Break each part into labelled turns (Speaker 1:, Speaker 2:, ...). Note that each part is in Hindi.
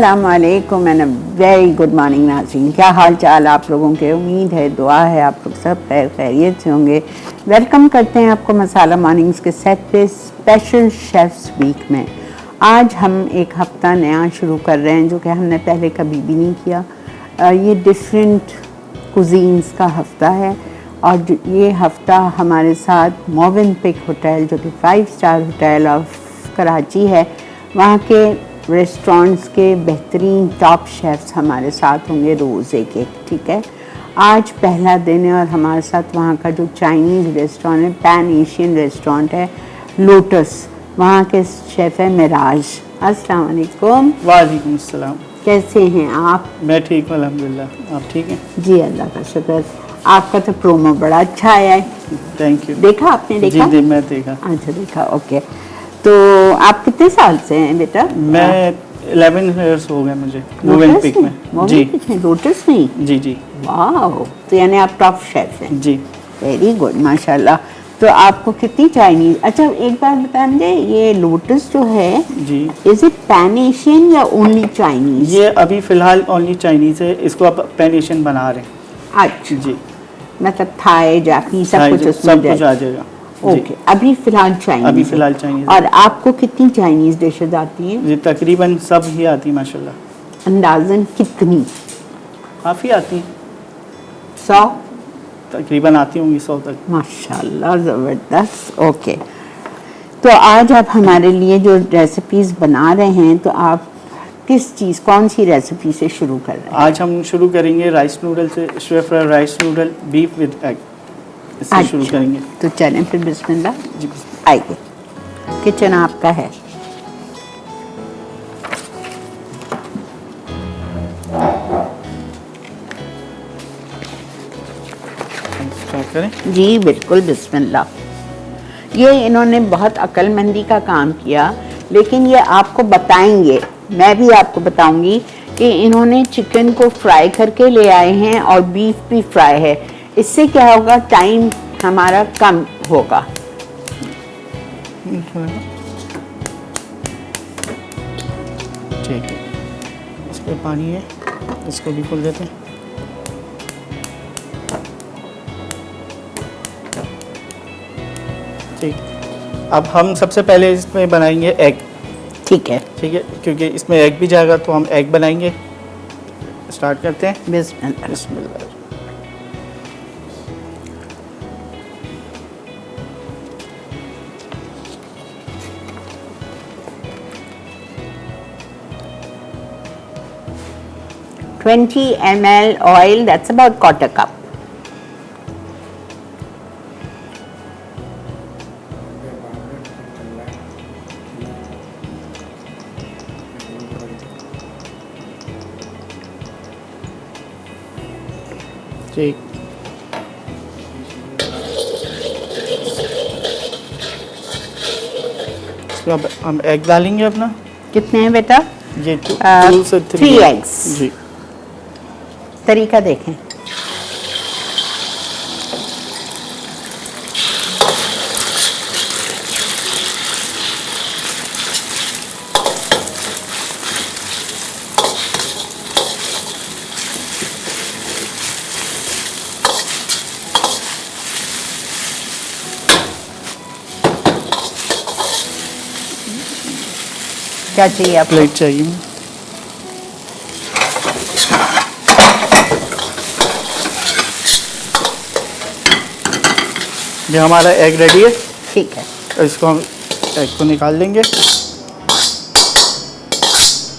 Speaker 1: अस्सलाम वालेकुम एंड वेरी गुड मॉर्निंग नाज़रीन। क्या हाल चाल आप लोगों के? उम्मीद है, दुआ है आप लोग सब खैरियत से होंगे। वेलकम करते हैं आपको मसाला मॉर्निंग्स के सेट पे स्पेशल शेफ्स वीक में। आज हम एक हफ़्ता नया शुरू कर रहे हैं जो कि हमने पहले कभी भी नहीं किया। ये डिफरेंट कुजीन्स का हफ़्ता है और ये हफ़्ता हमारे साथ मोवेनपिक होटल जो कि 5 स्टार होटल ऑफ कराची है, वहाँ के रेस्टोरेंट्स के बेहतरीन टॉप शेफ्स हमारे साथ होंगे रोज़ एक। ठीक है, आज पहला दिन है और हमारे साथ वहाँ का जो चाइनीज़ रेस्टोरेंट है, पैन एशियन रेस्टोरेंट है लोटस, वहाँ के शेफ़ है मिराज। अस्सलाम वालेकुम।
Speaker 2: वालेकुम अस्सलाम।
Speaker 1: कैसे हैं आप?
Speaker 2: मैं ठीक हूँ अल्हम्दुलिल्लाह, आप ठीक हैं?
Speaker 1: जी अल्लाह का शुक्र। आपका तो प्रोमो बड़ा अच्छा आया है।
Speaker 2: Thank you.
Speaker 1: देखा आपने? देखा?
Speaker 2: जी मैं देखा।
Speaker 1: अच्छा देखा, ओके। तो आप कितने साल से हैं बेटा?
Speaker 2: मैं 11 इयर्स हो गए मुझे मोवेनपिक में। जी
Speaker 1: लोटस में?
Speaker 2: जी।
Speaker 1: वाह, तो यानी आप टॉप शेफ हैं।
Speaker 2: जी
Speaker 1: वेरी गुड माशाल्लाह। तो आपको कितनी चाइनीज? अच्छा एक बात बता मुझे, ये लोटस जो है
Speaker 2: जी,
Speaker 1: इज इट पैन एशियन या ओनली चाइनीज?
Speaker 2: ये अभी फ़िलहाल ओनली चाइनीज़ है, इसको आप पैन एशियन बना रहे हैं।
Speaker 1: अच्छा
Speaker 2: जी,
Speaker 1: मतलब थाई जापानी सब कुछ उसमें
Speaker 2: सब कुछ आ जाएगा।
Speaker 1: ओके, अभी फ़िलहाल चाइनीज।
Speaker 2: अभी फ़िलहाल चाइनीज़।
Speaker 1: और आपको कितनी चाइनीज़ डिशेज आती हैं?
Speaker 2: जी तकरीबन सब ही आती है माशाल्लाह।
Speaker 1: अंदाज़न कितनी?
Speaker 2: काफ़ी आती हैं,
Speaker 1: 100
Speaker 2: तकरीबन आती होंगी 100 तक।
Speaker 1: माशाल्लाह, ज़बरदस्त। ओके, तो आज आप हमारे लिए जो रेसिपीज़ बना रहे हैं, तो आप किस चीज़, कौन सी रेसिपी से शुरू कर रहे हैं?
Speaker 2: आज हम शुरू करेंगे राइस नूडल से, stir fry rice noodle beef with egg, इससे शुरू करेंगे।
Speaker 1: तो चलें फिर, बिस्मिल्लाह।
Speaker 2: जी
Speaker 1: आइए, किचन आपका है।
Speaker 2: स्टार्ट करें।
Speaker 1: जी बिल्कुल, बिस्मिल्लाह। ये इन्होंने बहुत अक्लमंदी का काम किया, लेकिन ये आपको बताएंगे, मैं भी आपको बताऊंगी कि इन्होंने चिकन को फ्राई करके ले आए हैं और बीफ भी फ्राई है। इससे क्या होगा, टाइम हमारा कम होगा।
Speaker 2: ठीक है, इस पर पानी है, इसको भी खोल देते हैं। ठीक, अब हम सबसे पहले इसमें बनाएंगे एग।
Speaker 1: ठीक है,
Speaker 2: क्योंकि इसमें एग भी जाएगा तो हम एग बनाएंगे। स्टार्ट करते हैं।
Speaker 1: बिस्मिल्लाह।
Speaker 2: बिस्मिल्लाह।
Speaker 1: $20 ml oil, that's about 1/4 cup.
Speaker 2: ठीक, इसमें अब हम एग डालेंगे अपना।
Speaker 1: कितने हैं बेटा?
Speaker 2: ये 2 से 3
Speaker 1: eggs।
Speaker 2: जी,
Speaker 1: तरीका देखें। क्या चाहिए आपको?
Speaker 2: प्लेट चाहिए। ये हमारा एग रेडी है।
Speaker 1: ठीक है,
Speaker 2: इसको हम एग को निकाल लेंगे।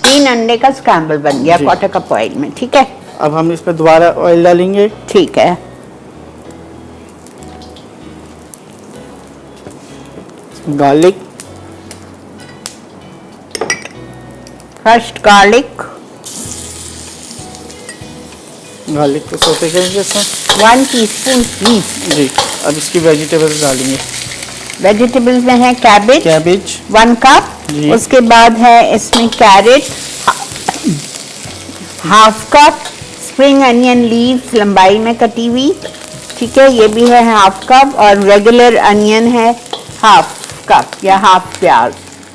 Speaker 1: 3 अंडे का स्क्रैम्बल बन गया
Speaker 2: जी।
Speaker 1: 1/4 कप ऑयल में। ठीक है,
Speaker 2: अब हम इस पर दोबारा ऑयल डालेंगे।
Speaker 1: ठीक है।
Speaker 2: गार्लिक,
Speaker 1: फर्स्ट गार्लिक,
Speaker 2: गार्लिक को सौते करेंगे इसमें।
Speaker 1: 1 टीस्पून हीट।
Speaker 2: जी, अब इसकी वेजिटेबल्स डालेंगे।
Speaker 1: वेजिटेबल्स में है कैबेज 1 कप,
Speaker 2: जी।
Speaker 1: उसके बाद है इसमें carrot 1/2 cup, spring onion leaves लंबाई में कटी हुई, ठीक है, ये भी है 1/2 कप, और रेगुलर अनियन है 1/2 कप या 1/2 प्याज।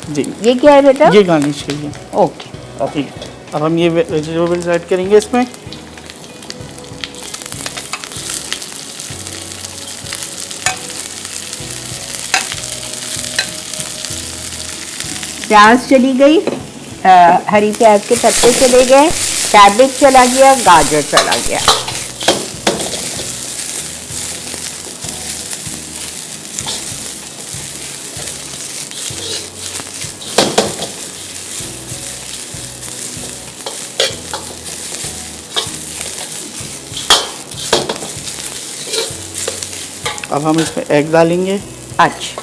Speaker 2: जी,
Speaker 1: ये क्या है बेटा?
Speaker 2: ये गार्निश के लिए।
Speaker 1: ओके,
Speaker 2: ठीक, अब हम ये वेजिटेबल्स ऐड करेंगे इसमें।
Speaker 1: प्याज चली गई, हरी प्याज के पत्ते चले गए, कैबेज चला गया, गाजर चला गया।
Speaker 2: अब हम इसमें एग डालेंगे।
Speaker 1: अच्छा,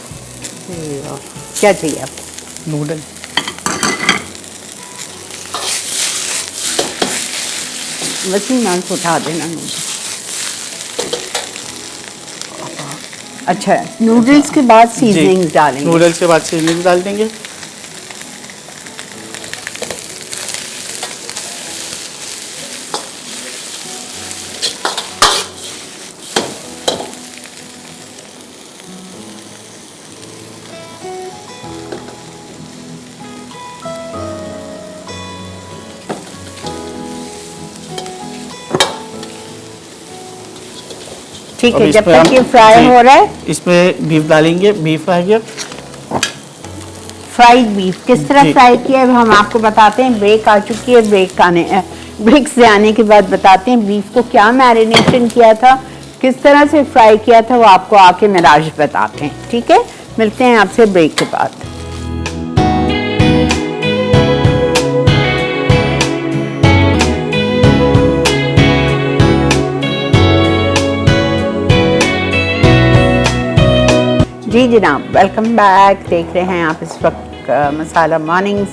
Speaker 1: क्या चाहिए आपको?
Speaker 2: नूडल।
Speaker 1: वैसे नान को उठा देना नूडल। अच्छा, नूडल्स के बाद सीजनिंग्स डालेंगे।
Speaker 2: नूडल्स के बाद सीजनिंग्स डाल देंगे।
Speaker 1: ठीक है, जब तक ये फ्राई हो रहा है
Speaker 2: इसमें बीफ डालेंगे। बीफ आ गया,
Speaker 1: फ्राइड बीफ। किस तरह फ्राई किया है हम आपको बताते हैं। ब्रेक आ चुकी है, ब्रेक से आने के बाद बताते हैं बीफ को क्या मैरिनेशन किया था, किस तरह से फ्राई किया था, वो आपको आके मिराज बताते हैं। ठीक है, मिलते हैं आपसे ब्रेक के बाद। जी जनाब, वेलकम बैक। देख रहे हैं आप इस वक्त मसाला मॉर्निंग्स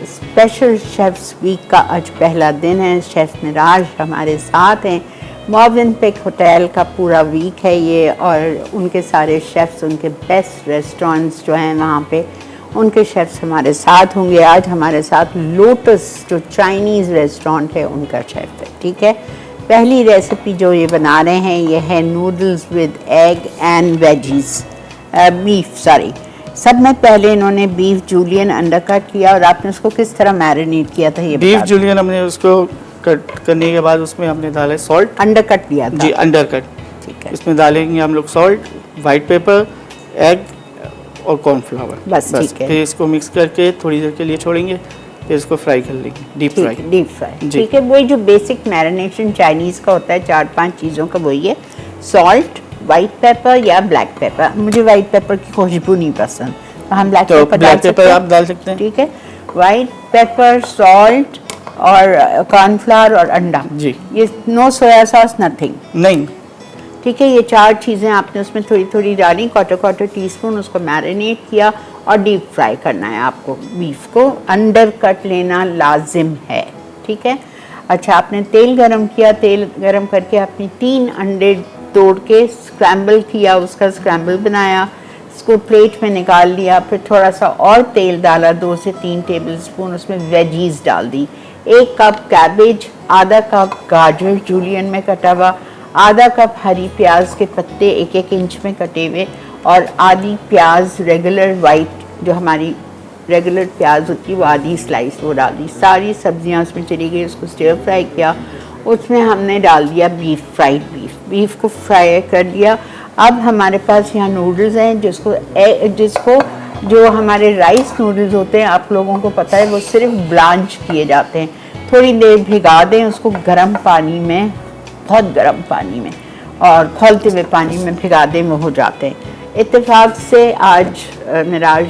Speaker 1: स्पेशल शेफ्स वीक का आज पहला दिन है। शेफ़ मिराज हमारे साथ हैं। मोवेनपिक होटल का पूरा वीक है ये, और उनके सारे शेफ्स, उनके बेस्ट रेस्टोरेंट्स जो हैं वहाँ पे, उनके शेफ्स हमारे साथ होंगे। आज हमारे साथ लोटस जो चाइनीज़ रेस्टोरेंट है उनका शेफ़ है। ठीक है, पहली रेसिपी जो ये बना रहे हैं ये है noodles with egg and veggies, beef sorry. सब में पहले इन्होंने बीफ जूलियन अंडरकट किया, और आपने उसको किस तरह मैरिनेट किया था ये
Speaker 2: बीफ जूलियन हमने उसको कट करने के बाद उसमें हमने डाला सॉल्ट।
Speaker 1: अंडरकट लिया था
Speaker 2: जी, अंडरकट।
Speaker 1: ठीक है,
Speaker 2: इसमें डालेंगे हम लोग सॉल्ट, वाइट पेपर, एग और कॉर्नफ्लावर।
Speaker 1: बस ठीक है।
Speaker 2: फिर इसको मिक्स करके थोड़ी देर के लिए छोड़ेंगे, फिर इसको फ्राई कर लेंगे, डीप फ्राई।
Speaker 1: ठीक है, वही जो बेसिक मैरिनेशन चाइनीज़ का होता है 4-5 चीज़ों का, वही है सॉल्ट, वाइट पेपर या ब्लैक पेपर। मुझे वाइट पेपर की खुशबू नहीं पसंद, तो हम ब्लैक पेपर
Speaker 2: आप डाल सकते हैं।
Speaker 1: ठीक है, वाइट पेपर, सॉल्ट और कॉर्नफ्लावर और अंडा।
Speaker 2: जी,
Speaker 1: ये नो सोया सॉस, नथिंग।
Speaker 2: नहीं।
Speaker 1: ठीक है, ये 4 चीज़ें आपने उसमें थोड़ी थोड़ी डाली, क्वार्टर टीस्पून, उसको मैरिनेट किया और डीप फ्राई करना है आपको। बीफ को अंडर कट लेना लाजिम है। ठीक है, अच्छा, आपने तेल गरम किया, तेल गरम करके आपने 3 अंडे तोड़ के स्क्रैम्बल किया, उसका स्क्रैम्बल बनाया, इसको प्लेट में निकाल लिया। फिर थोड़ा सा और तेल डाला, 2 से 3 टेबलस्पून, उसमें वेजीज डाल दी। 1 कप कैबेज, आधा कप गाजर जूलियन में कटा हुआ, आधा कप हरी प्याज के पत्ते 1-1 इंच में कटे हुए, और आधी प्याज रेगुलर वाइट जो हमारी रेगुलर प्याज होती है वो आधी स्लाइस वो डाल दी। सारी सब्जियां उसमें चली गई, उसको स्टर फ्राई किया। उसमें हमने डाल दिया बीफ, फ्राइड बीफ को फ्राई कर दिया। अब हमारे पास यहाँ नूडल्स हैं जिसको जो हमारे राइस नूडल्स होते हैं, आप लोगों को पता है, वो सिर्फ ब्लांच किए जाते हैं। थोड़ी देर भिगा दें उसको गर्म पानी में, बहुत गर्म पानी में, और खौलते हुए पानी में भिगा दें, वो हो जाते हैं। इत्तेफाक से आज मिराज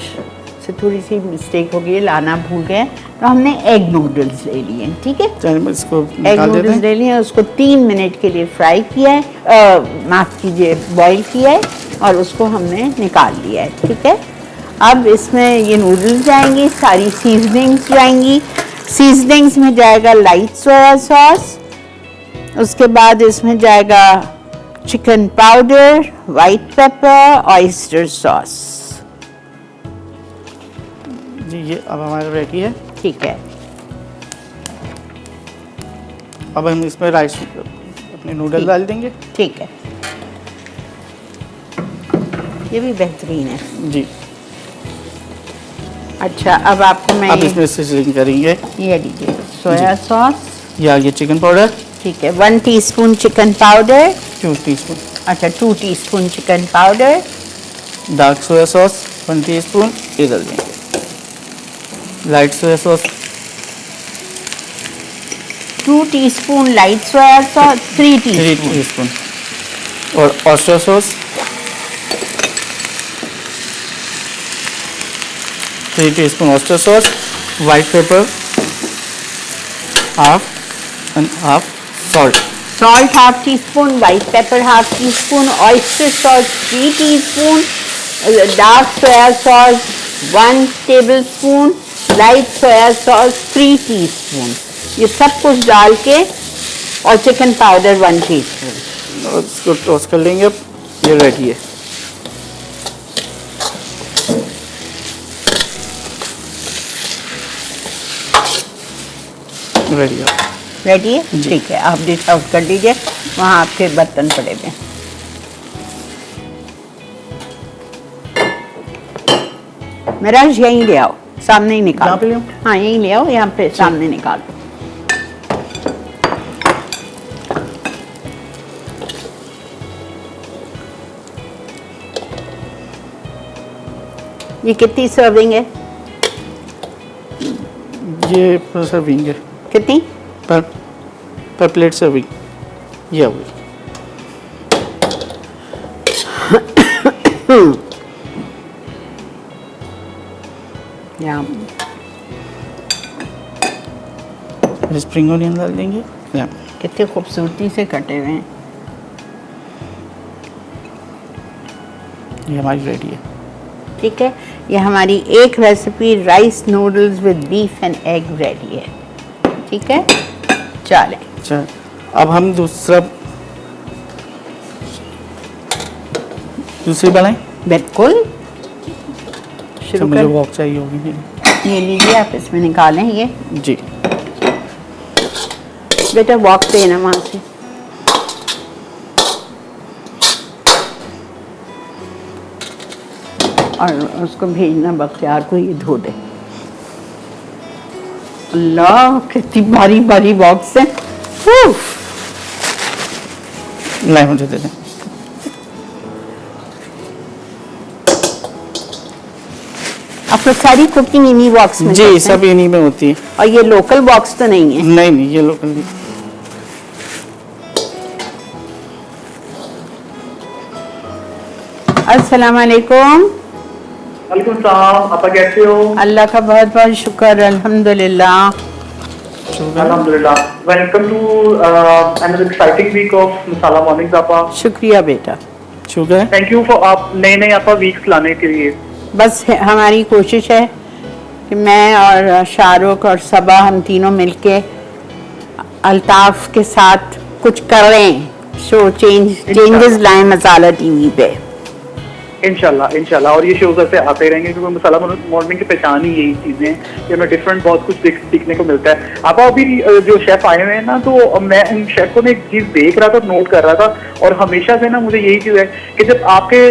Speaker 1: से थोड़ी सी मिस्टेक हो गई, लाना भूल गए, तो हमने एग नूडल्स ले लिए। ठीक है, एग नूडल्स ले लिए, उसको 3 मिनट के लिए फ्राई किया है, माफ़ कीजिए बॉईल किया है, और उसको हमने निकाल लिया है। ठीक है, अब इसमें ये नूडल्स जाएंगी, सारी सीजनिंग्स जाएंगी। सीजनिंग्स में जाएगा लाइट सोया सॉस, उसके बाद इसमें जाएगा chicken powder, white pepper, oyster sauce.
Speaker 2: जी, ये अब हमारा रेडी है।
Speaker 1: ठीक है,
Speaker 2: अब हम इसमें राइस अपने नूडल डाल देंगे।
Speaker 1: ठीक है, ये भी बेहतरीन है।
Speaker 2: जी,
Speaker 1: अच्छा, अब आपको मैं
Speaker 2: अब इसमें सिजलिंग करेंगे।
Speaker 1: ये लीजिए सोया सॉस।
Speaker 2: ये आ गया चिकन पाउडर।
Speaker 1: ठीक है, 1 टीस्पून चिकन पाउडर।
Speaker 2: 2 टीस्पून।
Speaker 1: अच्छा, 2 teaspoon chicken powder.
Speaker 2: Dark soya sauce 1 teaspoon ये डाल देंगे। Light soya sauce
Speaker 1: 2 teaspoon light soya sauce, 3
Speaker 2: 3
Speaker 1: teaspoon.
Speaker 2: Teaspoon. और oyster sauce 3 teaspoon oyster sauce. White pepper half and half salt.
Speaker 1: Salt half teaspoon, white pepper half teaspoon, oyster sauce 3 teaspoon, dark soya sauce 1 tablespoon, light soya sauce 3 teaspoon. ये सब कुछ डाल के और चिकन पाउडर 1 टीस्पून।
Speaker 2: और इसको टॉस कर लेंगे। अब ये रेडी है। रेडी है।
Speaker 1: रेडी है, ठीक है, आप डिश आउट कर लीजिए। वहाँ आपके बर्तन पड़े हुए हैं। मेरा यहीं ले आओ, सामने ही निकाल।
Speaker 2: यहाँ पे ले आओ?
Speaker 1: हाँ, यहीं ले आओ, यहाँ पे सामने निकाल दो। ये कितनी सर्विंग है?
Speaker 2: ये पर सर्विंग है।
Speaker 1: कितनी?
Speaker 2: पर प्लेट सर्विंग ये हो गई।
Speaker 1: यहाँ
Speaker 2: स्प्रिंग ऑनियन डाल देंगे। यहाँ
Speaker 1: कितने खूबसूरती से कटे हुए हैं।
Speaker 2: ये हमारी रेडी है।
Speaker 1: ठीक है, ये हमारी एक recipe rice noodles with beef and egg ready है। ठीक है, चलें।
Speaker 2: अच्छा, अब हम दूसरी बनाएं।
Speaker 1: बिल्कुल,
Speaker 2: तो
Speaker 1: शुरू
Speaker 2: मुझे
Speaker 1: कर।
Speaker 2: वॉक चाहिए होगी मेरी।
Speaker 1: ये लीजिए, आप इसमें निकालें ये।
Speaker 2: जी।
Speaker 1: बेटा वॉक पे है ना वहाँ से। और उसको भेजना बख्तियार को, ये धो दे। अल्लाह, कितनी भारी भारी बॉक्स है।
Speaker 2: लाए मुझे दे दें।
Speaker 1: आपको सारी कुकिंग इन्हीं बॉक्स में
Speaker 2: जी,
Speaker 1: करते हैं?
Speaker 2: सब इन्हीं में होती है।
Speaker 1: और ये लोकल बॉक्स तो नहीं है?
Speaker 2: नहीं नहीं, ये लोकल नहीं।
Speaker 1: अस्सलाम वालेकुम।
Speaker 3: वालेकुम सलाम, आप कैसे हो?
Speaker 1: अल्लाह का बहुत बहुत शुक्र, अल्हम्दुलिल्लाह।
Speaker 3: अल्हम्दुलिल्लाह। Welcome to another exciting week of masala mornings आपा।
Speaker 1: शुक्रिया बेटा।
Speaker 2: शुगर।
Speaker 3: थैंक यू फॉर आप नए आपा वीक्स लाने के लिए।
Speaker 1: बस हमारी कोशिश है कि मैं और शाहरुख और सबा हम तीनों मिलके अल्ताफ के साथ कुछ करें, शो चेंजेस लाएं मसाला टीवी पे।
Speaker 3: इंशाल्लाह और ये शोज ऐसे आते रहेंगे क्योंकि मसाला मॉर्निंग की पहचान ही यही चीजें हैं कि हमें डिफरेंट बहुत कुछ सीखने को मिलता है। आप अभी जो शेफ आए हुए हैं ना, तो मैं उन शेफ को एक चीज देख रहा था, नोट कर रहा था, और हमेशा से ना मुझे यही चीज है कि जब आपके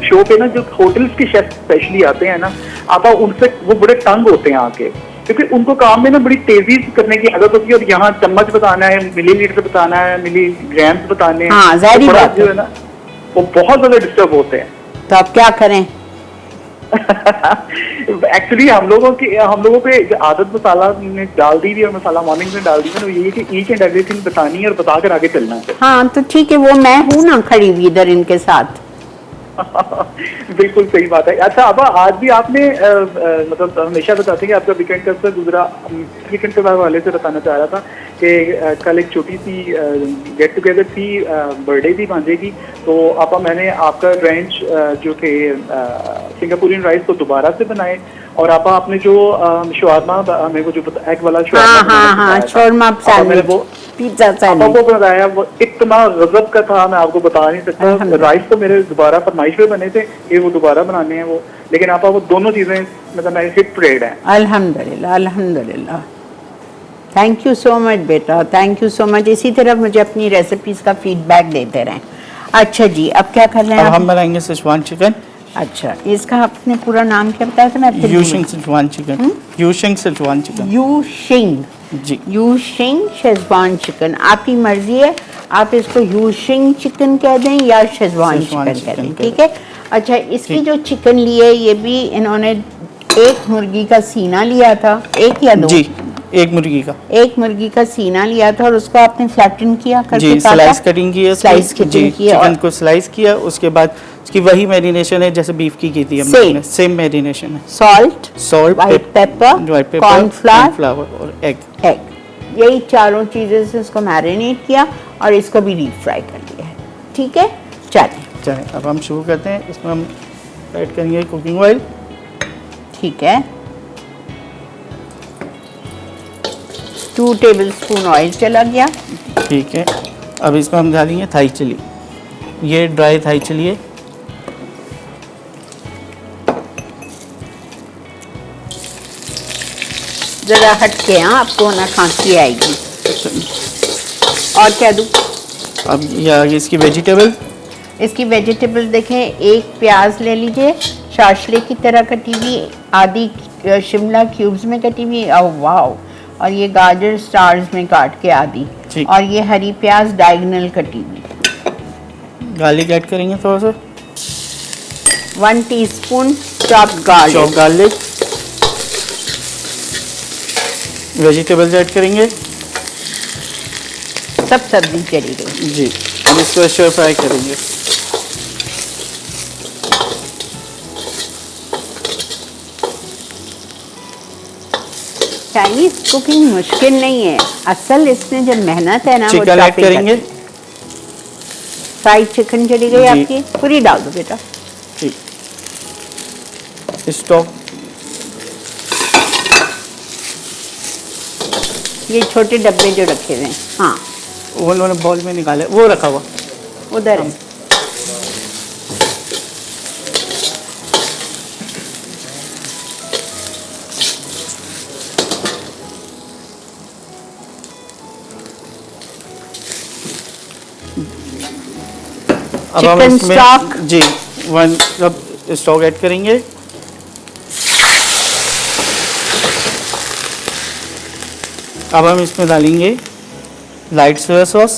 Speaker 3: शो पे ना जो होटल्स के शेफ स्पेशली आते हैं ना, आप उनसे वो बड़े तंग होते हैं आके, क्योंकि उनको काम में ना बड़ी तेजी करने की आदत होती है और यहाँ चम्मच बताना है, मिलीलीटर बताना है, मिलीग्राम्स बताने हैं।
Speaker 1: हाँ, ज़ाहिर
Speaker 3: तो
Speaker 1: बात
Speaker 3: जो है ना वो बहुत ज्यादा डिस्टर्ब होते हैं।
Speaker 1: तो आप क्या करें?
Speaker 3: एक्चुअली हम लोगों पे आदत मसाला ने डाल दी थी और मसाला मॉर्निंग में डाल दी है, ये कि ईच एंड एवरीथिंग बतानी है और बताकर आगे चलना है।
Speaker 1: हाँ तो ठीक है, वो मैं हूँ ना खड़ी हुई इधर इनके साथ।
Speaker 3: बिल्कुल सही बात है। अच्छा अब आज भी आपने मतलब हमेशा बताते हैं कि आपका वीकेंड कैसे गुजरा। वीकेंड के हवाले से बताना चाह रहा था कि कल एक छोटी सी गेट टुगेदर थी, बर्थडे थी भांजे की, तो आपा मैंने आपका रेंच जो थे सिंगापुरियन राइस को दोबारा से बनाए, और आपा आपने जो शवारमा मेरे को जो एग वाला
Speaker 1: शोरमा सैंडविच, पिज्जा सैंडविच
Speaker 3: वो बनाया, वो इतना गजब का था, मैं आपको बता नहीं सकता। राइस तो मेरे दोबारा फरमाइश पे बने थे कि वो दोबारा बनाने हैं वो, लेकिन आपा वो दोनों चीजें मतलब मेरे हिट परेड हैं।
Speaker 1: अल्हम्दुलिल्लाह अल्हम्दुलिल्लाह। थैंक यू सो मच बेटा, थैंक यू सो मच। इसी तरह मुझे अपनी रेसिपीज का फीडबैक देते रहें। अच्छा जी, अब क्या कर रहे हैं?
Speaker 2: अब हम बनाएंगे शेजवान चिकन।
Speaker 1: अच्छा, इसका आपने पूरा नाम क्या बताया था? मैं फिर
Speaker 2: यूशिंग सिचुआन चिकन, यूशिंग सिचुआन चिकन।
Speaker 1: यूशिंग,
Speaker 2: जी
Speaker 1: यूशिंग शेजवान चिकन, आपकी मर्जी है, आप इसको यूशिंग चिकन कह दें या शेजवान
Speaker 2: शेजवान
Speaker 1: चिकन कह
Speaker 2: चिकन
Speaker 1: दें,
Speaker 2: कह
Speaker 1: ठीक है। अच्छा, इसकी
Speaker 2: ठीक।
Speaker 1: जो चिकन ली है ये भी इन्होंने एक मुर्गी का सीना लिया था, एक या दो?
Speaker 2: जी, एक मुर्गी का।
Speaker 1: एक मुर्गी का सीना लिया था और उसको आपने फ्लैटन किया करके
Speaker 2: जी, स्लाइस कटिंग की है,
Speaker 1: स्लाइस कटिंग की है,
Speaker 2: चिकन को स्लाइस किया, उसके बाद उसकी वही मैरिनेशन है जैसे बीफ की थी हमने, सेम मैरिनेशन है।
Speaker 1: सॉल्ट, व्हाइट पेपर, कॉर्नफ्लावर
Speaker 2: और एग,
Speaker 1: यही चारों चीज़ें से इसको मैरिनेट किया और इसको भी डीप फ्राई कर लिया है, ठीक है। चलें,
Speaker 2: अब हम शुरू करते हैं। इसमें हम ऐड करेंगे कुकिंग ऑयल,
Speaker 1: ठीक है। 2 टेबलस्पून ऑयल चला गया,
Speaker 2: ठीक है। अब इसमें हम डालेंगे थाई चिली, ये ड्राई थाई चिली है।
Speaker 1: ज़रा हट के, हाँ, आपको ना खांसी आएगी। और क्या दूँ?
Speaker 2: अब ये आगे इसकी वेजिटेबल,
Speaker 1: इसकी वेजिटेबल देखें, एक प्याज ले लीजिए शाशले की तरह कटी हुई, आधी शिमला क्यूब्स में कटी हुई, वाह, और ये गाजर स्टार्स में काट के आधी,
Speaker 2: ठीक।
Speaker 1: और ये हरी प्याज डायगोनल कटी हुई।
Speaker 2: गार्लिक ऐड करेंगे थोड़ा सा,
Speaker 1: 1 teaspoon chopped garlic,
Speaker 2: vegetables add करेंगे।
Speaker 1: सब सब्जी चली गई।
Speaker 2: जी, अब इसको स्टर फ्राई करेंगे।
Speaker 1: चाइनीज कुकिंग मुश्किल नहीं है, असल इसमें जो मेहनत है ना वो
Speaker 2: चिकन ऐड करेंगे।
Speaker 1: फ्राइड चिकन चली गई
Speaker 2: जी।
Speaker 1: आपकी, पूरी डाल दो बेटा।
Speaker 2: ठीक, स्टॉक,
Speaker 1: ये छोटे डब्बे जो रखे हुए हैं, हाँ,
Speaker 2: वो उन्होंने बॉल में निकाले, वो रखा हुआ
Speaker 1: उधर है।
Speaker 2: अब हम
Speaker 1: चिकन
Speaker 2: इसमें
Speaker 1: स्टॉक,
Speaker 2: जी 1 कप स्टॉक ऐड करेंगे। अब हम इसमें डालेंगे light soya sauce,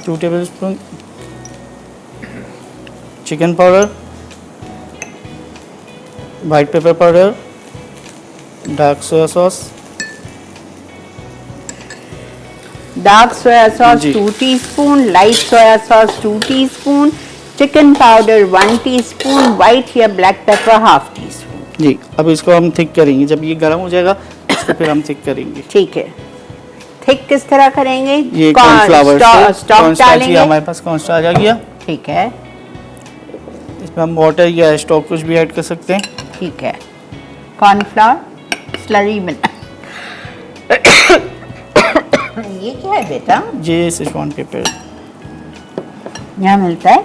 Speaker 2: 2 tablespoon, chicken powder, white pepper powder, dark soya sauce,
Speaker 1: dark soya sauce
Speaker 2: जी।
Speaker 1: 2 teaspoon, light soya sauce 2 teaspoon, chicken powder 1 teaspoon, white या ब्लैक पेपर 1/2 टीस्पून।
Speaker 2: जी। अब इसको हम थिक करेंगे, जब ये गर्म हो जाएगा इसको फिर हम थिक करेंगे।
Speaker 1: ठीक है, थिक किस तरह करेंगे?
Speaker 2: ये कॉर्नफ्लावर से
Speaker 1: स्टॉक डालेंगे,
Speaker 2: हमारे पास कॉर्नस्टार्च आ गया।
Speaker 1: ठीक है,
Speaker 2: इसमें हम वाटर या स्टॉक कुछ भी ऐड कर सकते हैं।
Speaker 1: ठीक है। कॉर्नफ्लावर स्लरी में ये क्या है बेटा?
Speaker 2: ये सिचुआन पेपर
Speaker 1: यहाँ मिलता है?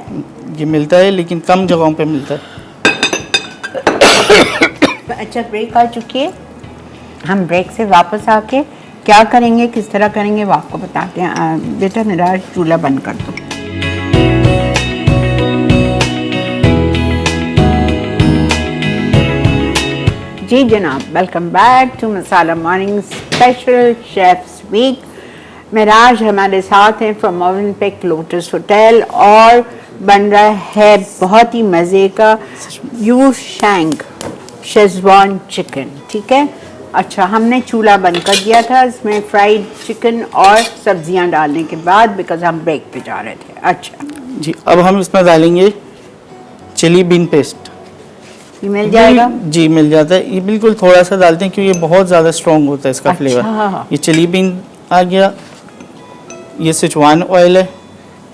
Speaker 2: ये मिलता है लेकिन कम जगहों पे मिलता है।
Speaker 1: अच्छा, ब्रेक आ चुकी है, हम ब्रेक से वापस आके क्या करेंगे, किस तरह करेंगे वो आपको बताते हैं। बेटा मेरा चूल्हा बंद कर दो। जी जनाब, welcome back to masala morning special chefs week. Meraj हमारे साथ हैं फ्रॉम मोवेनपिक लोटस होटल और बन रहा है बहुत ही मज़े का यूशिंग शेजवान चिकन, ठीक है। अच्छा, हमने चूल्हा बंद कर दिया था इसमें फ्राइड चिकन और सब्जियां डालने के बाद, बिकॉज हम ब्रेक पे जा रहे थे। अच्छा
Speaker 2: जी, अब हम इसमें डालेंगे चिली बीन पेस्ट।
Speaker 1: ये मिल जाएगा?
Speaker 2: जी मिल जाता है, ये बिल्कुल थोड़ा सा डालते हैं क्योंकि ये बहुत ज़्यादा स्ट्रॉन्ग होता है इसका
Speaker 1: अच्छा।
Speaker 2: फ्लेवर। ये चिली बीन आ गया, ये सिचुआन ऑयल है,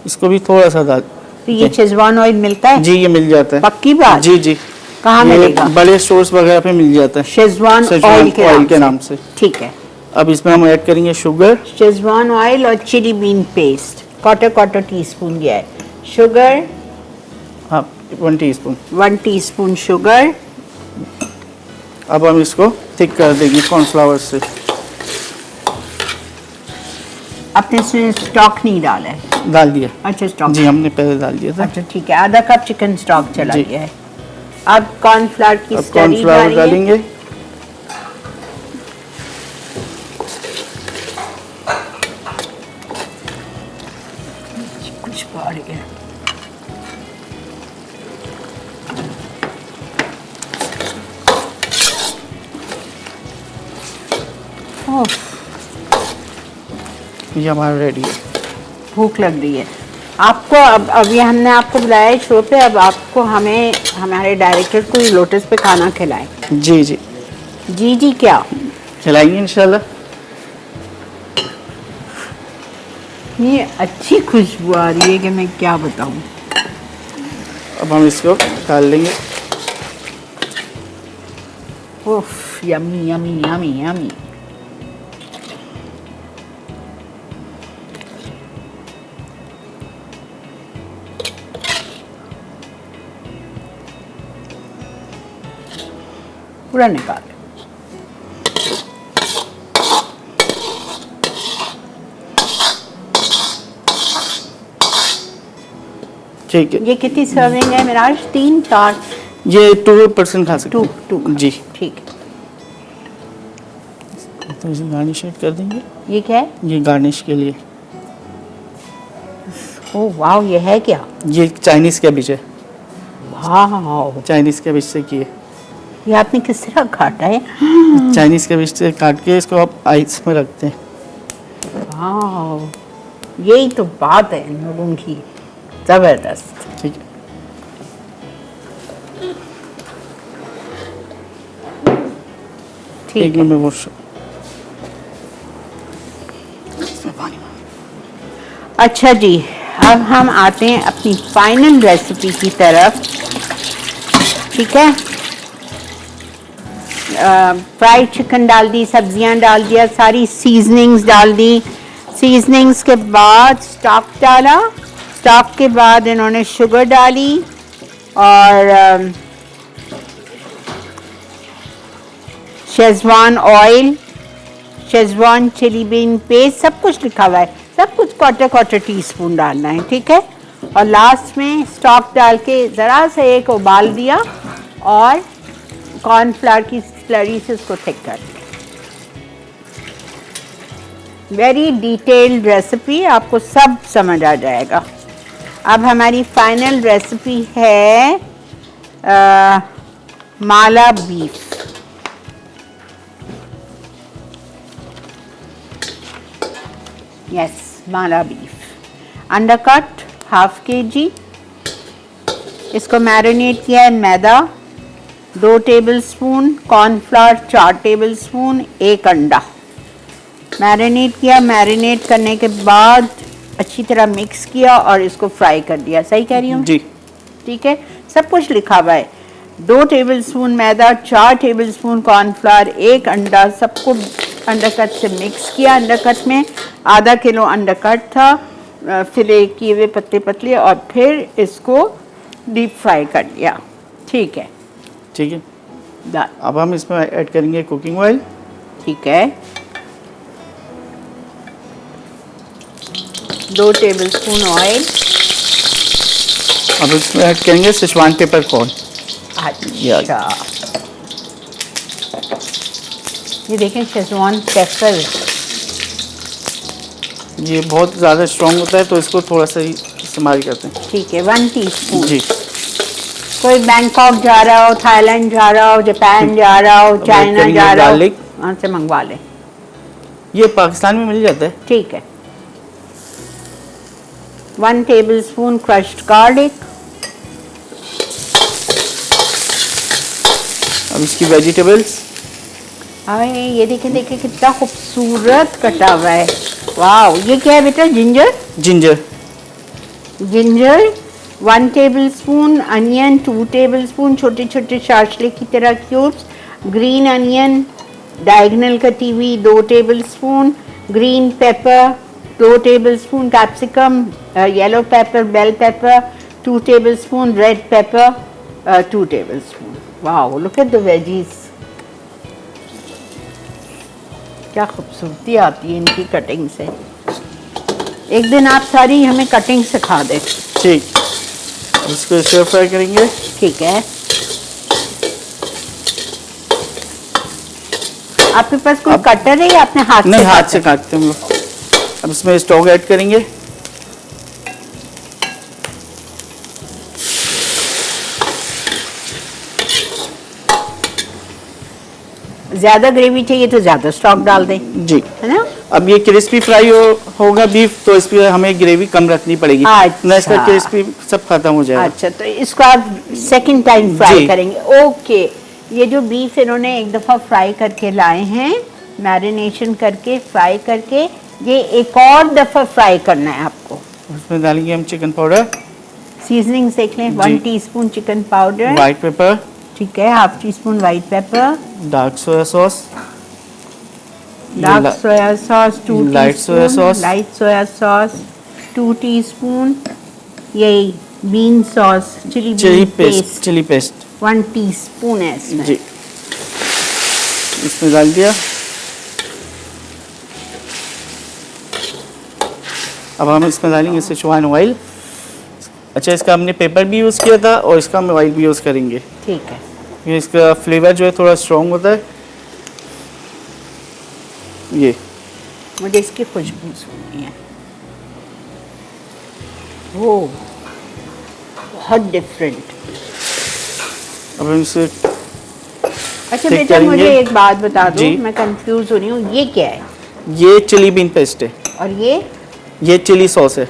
Speaker 2: इसको भी थोड़ा सा डाल।
Speaker 1: तो ये शेजवान ऑयल मिलता है?
Speaker 2: जी ये मिल जाता है।
Speaker 1: पक्की बात?
Speaker 2: जी जी।
Speaker 1: कहाँ
Speaker 2: ये
Speaker 1: मिलेगा?
Speaker 2: बड़े स्टोर्स वगैरह पे मिल जाता है
Speaker 1: शेजवान ऑयल
Speaker 2: के नाम से।
Speaker 1: ठीक है।
Speaker 2: अब इसमें हम ऐड करेंगे शुगर,
Speaker 1: शेजवान ऑयल और chilli bean paste quarter teaspoon दिया है। शुगर
Speaker 2: हाँ 1 टीस्पून।
Speaker 1: 1 teaspoon sugar.
Speaker 2: अब हम इसको थिक कर देंगे कॉर्नफ्लावर से।
Speaker 1: आपने इसमें स्टॉक नहीं डाला है?
Speaker 2: डाल दिया।
Speaker 1: अच्छा स्टॉक।
Speaker 2: जी हमने पहले डाल दिया था।
Speaker 1: अच्छा ठीक है, आधा कप चिकन स्टॉक चला
Speaker 2: जी।
Speaker 1: गया है। अब कॉर्नफ्लावर की
Speaker 2: अब
Speaker 1: स्लरी
Speaker 2: कॉर्नफ्लावर डालेंगे।
Speaker 1: कुछ पड़ गया। ओह,
Speaker 2: ये हमारा रेडी है।
Speaker 1: भूख लग रही है आपको। अब अभी हमने आपको बुलाया है शो पे, अब आपको हमें हमारे डायरेक्टर को लोटस पे खाना खिलाएं।
Speaker 2: जी जी
Speaker 1: जी जी क्या
Speaker 2: खिलाएंगे इंशाल्लाह।
Speaker 1: ये अच्छी खुशबू आ रही है कि मैं क्या बताऊं।
Speaker 2: अब हम इसको डाल लेंगे।
Speaker 1: उफ, यमी यमी यमी यमी। पूरा निकाल।
Speaker 2: ठीक है।
Speaker 1: ये कितनी सर्विंग है मिराज? 3 4?
Speaker 2: ये 2% खा सकते
Speaker 1: 2
Speaker 2: हैं।
Speaker 1: 2
Speaker 2: जी।
Speaker 1: ठीक है।
Speaker 2: तो इसे गार्निश कर देंगे।
Speaker 1: ये क्या है?
Speaker 2: ये गार्निश के लिए।
Speaker 1: ओह वाह, ये है क्या?
Speaker 2: ये चाइनीज़ कैबिज है।
Speaker 1: वाह,
Speaker 2: चाइनीज़ कैबिज से किए।
Speaker 1: ये आपने किस तरह काटा है?
Speaker 2: चाइनीज़ कैबिज से काट के इसको आप आइस में रखते हैं।
Speaker 1: वाह, यही तो बात है इन लोगों की, जबरदस्त।
Speaker 2: ठीक है।
Speaker 1: ठीक
Speaker 2: एक
Speaker 1: है।
Speaker 2: मिनट में वॉश।
Speaker 1: अच्छा जी, अब हम आते हैं अपनी फाइनल रेसिपी की तरफ। ठीक है, फ्राइड चिकन डाल दी, सब्जियां डाल दिया, सारी सीजनिंग्स डाल दी। सीजनिंग्स के बाद स्टॉक डाला, स्टॉक के बाद इन्होंने शुगर डाली और schezwan oil, schezwan chilli bean paste, सब कुछ लिखा हुआ है, सब कुछ क्वार्टर टीस्पून डालना है। ठीक है, और लास्ट में स्टॉक डाल के ज़रा सा एक उबाल दिया और कॉर्नफ्लावर की स्लरी से उसको थिक कर दिया। वेरी डिटेल्ड रेसिपी, आपको सब समझ आ जाएगा। अब हमारी फाइनल रेसिपी है माला बीफ। यस, माला बीफ अंडरकट ½ kg। इसको मैरिनेट किया है मैदा 2 टेबलस्पून, कॉर्नफ्लावर 4 टेबलस्पून, 1 अंडा मैरिनेट किया। मैरिनेट करने के बाद अच्छी तरह मिक्स किया और इसको फ्राई कर दिया। सही कह रही हूँ?
Speaker 2: जी।
Speaker 1: ठीक है, सब कुछ लिखा हुआ है। 2 टेबलस्पून मैदा, 4 टेबलस्पून कॉर्नफ्लावर, 1 अंडा, सबको अंडरकट से मिक्स किया। अंडरकट में ½ किलो अंडरकट था, फिले किए हुए पतले पतले, और फिर इसको डीप फ्राई कर दिया। ठीक है,
Speaker 2: ठीक है।
Speaker 1: डन।
Speaker 2: अब हम इसमें ऐड करेंगे कुकिंग ऑयल।
Speaker 1: ठीक है, 2 टेबलस्पून ऑयल।
Speaker 2: अब इसमें ऐड करेंगे सिचवान पेपर कॉर्न।
Speaker 1: अच्छा, ये देखें शेजवान पेपर,
Speaker 2: ये बहुत ज़्यादा स्ट्रॉन्ग होता है तो इसको थोड़ा सा ही इस्तेमाल करते हैं।
Speaker 1: ठीक है, 1 टीस्पून।
Speaker 2: जी।
Speaker 1: कोई बैंकॉक जा रहा हो, थाईलैंड जा रहा हो, जापान जा रहा हो, चाइना जा रहा हो,
Speaker 2: गार्लिक,
Speaker 1: वहाँ से मंगवा लें।
Speaker 2: ये पाकिस्तान में मिल जाता है।
Speaker 1: ठीक है, 1 टेबलस्पून क्रश्ड गार्लिक।
Speaker 2: अब इसकी वेजिटेबल्स।
Speaker 1: अरे ये देखें देखें कितना खूबसूरत कटा हुआ है। वाह, ये क्या है बेटा? Ginger.
Speaker 2: Ginger.
Speaker 1: Ginger 1 tablespoon, onion 2 tablespoon, छोटे छोटे शार्शले की तरह क्यूब्स, ग्रीन अनियन डायगोनल कटी हुई 2 tablespoon, green pepper 2 tablespoon, capsicum, yellow pepper, bell pepper 2 tablespoon, red pepper 2 tablespoon. Wow, look at the veggies, क्या खूबसूरती आती है इनकी कटिंग से। एक दिन आप सारी हमें कटिंग सिखा दें।
Speaker 2: ठीक, इसको शेयर फ्राई करेंगे।
Speaker 1: ठीक है। आपके पास कोई कटर है या अपने हाथ से?
Speaker 2: नहीं, हाथ से काटते हैं हम लोग। अब इसमें स्टॉक ऐड करेंगे।
Speaker 1: ज्यादा ग्रेवी चाहिए तो ज्यादा स्टॉक डाल दें,
Speaker 2: जी,
Speaker 1: है ना।
Speaker 2: अब ये क्रिस्पी फ्राई होगा बीफ, तो इस पे हमें ग्रेवी कम रखनी पड़ेगी।
Speaker 1: अच्छा।
Speaker 2: नहीं, इसका क्रिस्पी सब खत्म हो जाएगा।
Speaker 1: अच्छा, तो इसको आप सेकंड टाइम फ्राई
Speaker 2: जी।
Speaker 1: करेंगे। ओके, ये जो बीफ इन्होंने एक दफा फ्राई करके लाए हैं, मैरिनेशन करके फ्राई करके, ये एक और दफा फ्राई करना है आपको।
Speaker 2: उसमें डालेंगे हम चिकन पाउडर,
Speaker 1: सीजनिंग देख लें, 1 teaspoon chicken powder,
Speaker 2: white pepper,
Speaker 1: ठीक है, half teaspoon white pepper,
Speaker 2: dark soya sauce,
Speaker 1: dark soya sauce 2
Speaker 2: light soya sauce,
Speaker 1: light soya sauce 2 teaspoon, यही bean sauce, chilli paste
Speaker 2: chilli paste
Speaker 1: 1 teaspoon है इसमें।
Speaker 2: जी, इसमें डाल दिया। अब हम इसमें डालेंगे सिचुआन ऑयल। अच्छा, इसका हमने पेपर भी यूज़ किया था और इसका हम ऑयल भी यूज़ करेंगे।
Speaker 1: ठीक है।
Speaker 2: ये इसका फ्लेवर जो है थोड़ा स्ट्रॉन्ग होता है। ये
Speaker 1: मुझे इसकी खुशबू सुननी है। वो बहुत डिफरेंट।
Speaker 2: अब हम इसे
Speaker 1: अच्छा
Speaker 2: ठीक
Speaker 1: बेटा,
Speaker 2: करेंगे।
Speaker 1: मुझे एक बात बता दो,
Speaker 2: जी।
Speaker 1: मैं कंफ्यूज हो रही हूँ, ये क्या है?
Speaker 2: ये चिली बीन पेस्ट है,
Speaker 1: और ये
Speaker 2: चिली सॉस है,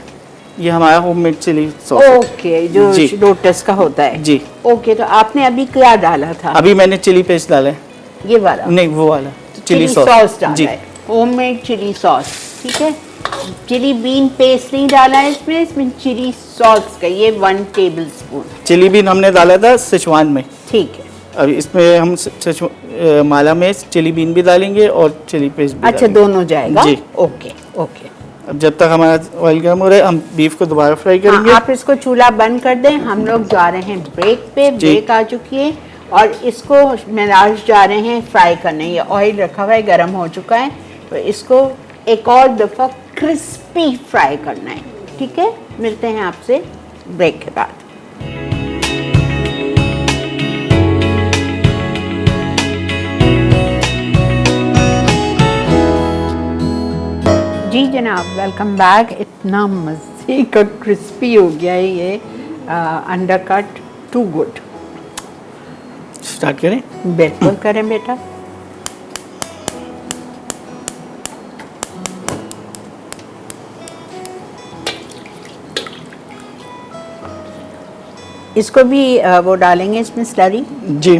Speaker 2: ये हमारा होममेड चिली सॉस है।
Speaker 1: ओके, जो
Speaker 2: जी।
Speaker 1: लोटस का होता है।
Speaker 2: जी।
Speaker 1: ओके, तो आपने अभी क्या डाला था?
Speaker 2: अभी मैंने चिली पेस्ट डाला है।
Speaker 1: ये वाला?
Speaker 2: नहीं, वो वाला
Speaker 1: चिली सॉस डाला
Speaker 2: जी।
Speaker 1: है, होममेड चिली सॉस, ठीक है। चिली बीन पेस्ट नहीं डाला है इसमें चिली सॉस का ये 1 टेबलस्पून।
Speaker 2: चिली बीन हमने डाला था सिचुआन में।
Speaker 1: ठीक है।
Speaker 2: अब इसमें हम माला में चिली बीन भी डालेंगे और चिली पेस्ट भी
Speaker 1: अच्छा,
Speaker 2: डालेंगे।
Speaker 1: दोनों जाएगा?
Speaker 2: जी।
Speaker 1: Okay okay.
Speaker 2: अब जब तक हमारा ऑयल गर्म हो रहा है, हम बीफ को दोबारा फ्राई करेंगे।
Speaker 1: हाँ, आप इसको चूल्हा बंद कर दें, हम लोग जा रहे हैं ब्रेक पे।
Speaker 2: जी।
Speaker 1: ब्रेक आ चुकी है और इसको मेराज जा रहे हैं फ्राई करने। ये ऑयल रखा हुआ है, गर्म हो चुका है, तो इसको एक और दफ़ा क्रिस्पी फ्राई करना है, ठीक है। मिलते हैं आपसे ब्रेक के बाद। जी जनाब, वेलकम बैक। इतना मज़े का क्रिस्पी हो गया है ये, अंडरकट टू गुड।
Speaker 2: स्टार्ट करें?
Speaker 1: बिल्कुल करें बेटा। इसको भी वो डालेंगे इसमें स्लरी,
Speaker 2: जी।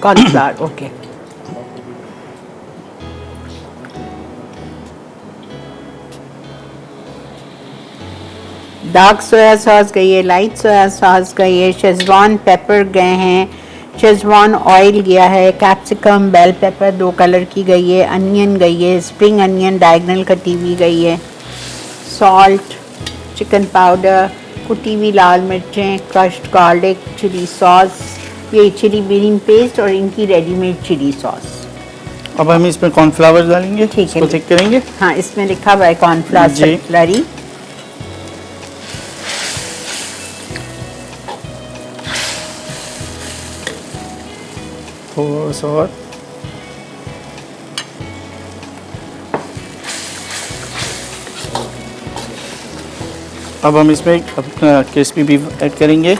Speaker 1: Cornflour. Okay, dark soya sauce गई है, लाइट सोया सॉस गई है, शेजवान पेपर गए हैं, शेजवान ऑयल गया है, कैप्सिकम बेल पेपर 2 कलर की गई है, अनियन गई है, स्प्रिंग अनियन डायगनल कटी हुई गई है, सॉल्ट, चिकन पाउडर, कुटी हुई लाल मिर्चें, क्रश्ड गार्लिक, चिली सॉस, ये चिली बीन पेस्ट और इनकी रेडीमेड चिली सॉस।
Speaker 2: अब हम इसमें कॉर्नफ्लावर डालेंगे।
Speaker 1: ठीक है।
Speaker 2: इसको थिक करेंगे।
Speaker 1: हाँ, इसमें लिखा हुआ है कॉर्नफ्लावर
Speaker 2: जी।
Speaker 1: स्लरी।
Speaker 2: थोड़ा सा और। अब हम इसमें अपना क्रिस्पी बीफ ऐड करेंगे।